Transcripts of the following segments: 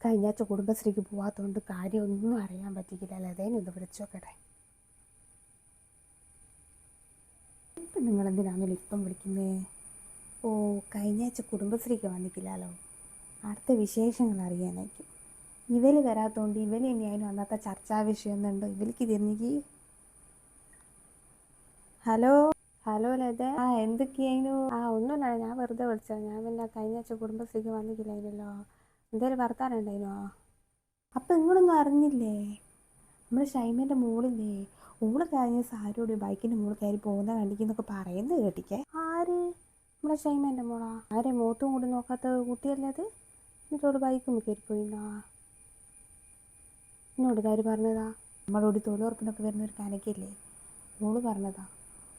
കഴിഞ്ഞ ആഴ്ച കുടുംബശ്രീക്ക് പോകാത്തതുകൊണ്ട് കാര്യമൊന്നും അറിയാൻ പറ്റിക്കില്ല. അതേനും ഒന്ന് വിളിച്ചോക്കട്ടെ. ഇപ്പം നിങ്ങളെന്തിനാണല്ലോ ഇപ്പം വിളിക്കുന്നേ? ഓ, കഴിഞ്ഞ ആഴ്ച കുടുംബശ്രീക്ക് വന്നിട്ടില്ലല്ലോ. അടുത്ത വിശേഷങ്ങൾ അറിയാനായിരിക്കും. ഇവല് വരാത്തതുകൊണ്ട് ഇവല് തന്നെയായിരുന്നു അന്നത്തെ ചർച്ചാ വിഷയം എന്നുണ്ടോ ഇവർക്ക് തിരിഞ്ഞെങ്കിൽ. ഹലോ ഹലോ ലത, എന്തൊക്കെയായിരുന്നു? ഒന്നുമില്ല, ഞാൻ വെറുതെ വിളിച്ചത്. ഞാൻ പിന്നെ കഴിഞ്ഞ ആഴ്ച കുടുംബശ്രീക്ക് വന്നിട്ടില്ലായിരുന്നല്ലോ. എന്തേലും വർത്താനം ഉണ്ടായിരുന്നോ? അപ്പം നിങ്ങളൊന്നും അറിഞ്ഞില്ലേ? നമ്മുടെ ഷൈമേൻ്റെ മോളില്ലേ, ഓള് കഴിഞ്ഞ സാരോട് ബൈക്കിൻ്റെ മുകളിൽ കയറി പോകുന്ന കണ്ടിക്കുന്നൊക്കെ പറയുന്നത് കേട്ടിക്കേ. ആര്? നമ്മുടെ ഷൈമേൻ്റെ മോളാ? ആരെ മുഖത്തും കൂടി നോക്കാത്ത കുട്ടിയല്ലേ അത്? എന്നിട്ടോട് ബൈക്കും കയറിപ്പോയിന്നാ എന്നോട് കാര്യം പറഞ്ഞതാ. നമ്മളോട് തൊഴിലുറപ്പിനൊക്കെ വരുന്നൊരു കനക്കില്ലേ, ഓള് പറഞ്ഞതാ.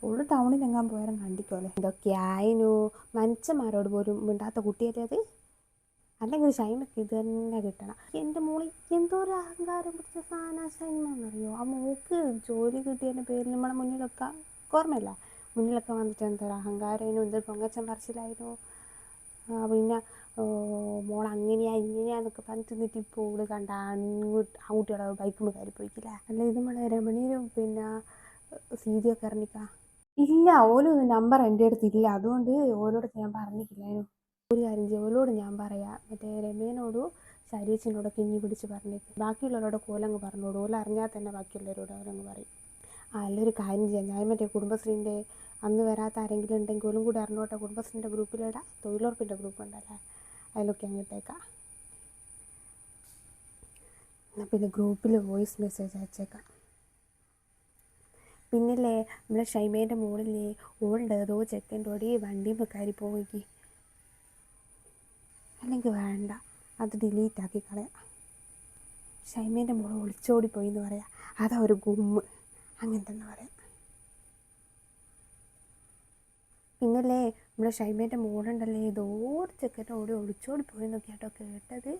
ഓള് ടൗണിലെങ്ങാൻ പോയാലും കണ്ടിക്കോലെ. എന്തൊക്കെയായിനു, മനുഷ്യന്മാരോട് പോലും മിണ്ടാത്ത കുട്ടിയല്ലേ അത്? അല്ലെങ്കിൽ ഷൈമക്ക് ഇത് തന്നെ കിട്ടണം. എൻ്റെ മോളി എന്തോ ഒരു അഹങ്കാരം പിടിച്ച സാധനം ഷൈമ എന്നറിയോ. ആ മോക്ക് ജോലി കിട്ടിയതിൻ്റെ പേരിൽ നമ്മളെ മുന്നിലൊക്കെ ഓർമ്മയില്ല, മുന്നിലൊക്കെ വന്നിട്ട് എന്തൊരു അഹങ്കാരമായിരുന്നു, എന്തൊരു പൊങ്ങച്ചം പറച്ചിലായിരുന്നു. പിന്നെ മോൾ അങ്ങനെയാ ഇങ്ങനെയാന്നൊക്കെ പറഞ്ഞിട്ട് നിന്നിട്ട് ഇപ്പോൾ ഓള് കണ്ട ആൺകുട്ടികളെ ബൈക്കിൽ കയറി പോയിക്കില്ല. അല്ല, ഇത് നമ്മളെ രമണീരും പിന്നെ സീതിയൊക്കെ ഇറങ്ങിക്കാ. ഇല്ല, ഓലും നമ്പർ എൻ്റെ അടുത്തില്ല, അതുകൊണ്ട് ഓലോട് ഞാൻ പറഞ്ഞിട്ടില്ലായിരുന്നു. ഒരു കാര്യം ചെയ്യും, ഓലോട് ഞാൻ പറയാം. മറ്റേ രമേനോടും ശരീരത്തിനോടൊക്കെ ഇനി പിടിച്ച് പറഞ്ഞേക്കും. ബാക്കിയുള്ളവരോട് കോലങ്ങ് പറഞ്ഞോളൂ. ഓല അറിഞ്ഞാൽ തന്നെ ബാക്കിയുള്ളവരോട് അവരങ്ങ് പറയും. നല്ലൊരു കാര്യം ചെയ്യാം, ഞാൻ മറ്റേ കുടുംബശ്രീൻ്റെ അന്ന് വരാത്ത ആരെങ്കിലും ഉണ്ടെങ്കിൽ ഓലും കൂടി അറിഞ്ഞോട്ടെ. കുടുംബശ്രീൻ്റെ ഗ്രൂപ്പിലിടാം, തൊഴിലുറപ്പിൻ്റെ ഗ്രൂപ്പ് ഉണ്ടല്ലേ, അതിലൊക്കെ അങ്ങോട്ടേക്കാം. എന്നാൽ പിന്നെ ഗ്രൂപ്പിൽ വോയിസ് മെസ്സേജ് അയച്ചേക്കാം. പിന്നില്ലേ, നമ്മളെ ഷൈമേൻ്റെ മോളില്ലേ, ഓളുടെ ഏതോ ചെക്കൻ്റെ ഓടി വണ്ടിയിൽ കയറി പോയി. അല്ലെങ്കിൽ വേണ്ട, അത് ഡിലീറ്റ് ആക്കി കളയാം. ഷൈമേൻ്റെ മോള് ഒളിച്ചോടി പോയി എന്ന് പറയാം, അതാ ഒരു ഗുമ്മ്, അങ്ങനെ തന്നെ പറയാം. പിന്നല്ലേ, നമ്മുടെ ഷൈമേൻ്റെ മോളുണ്ടല്ലേ, ഏതോ ഒരു ചെക്കൻ്റെ ഓടി ഒളിച്ചോടി പോയെന്നൊക്കെ കേട്ടോ കേട്ടത്.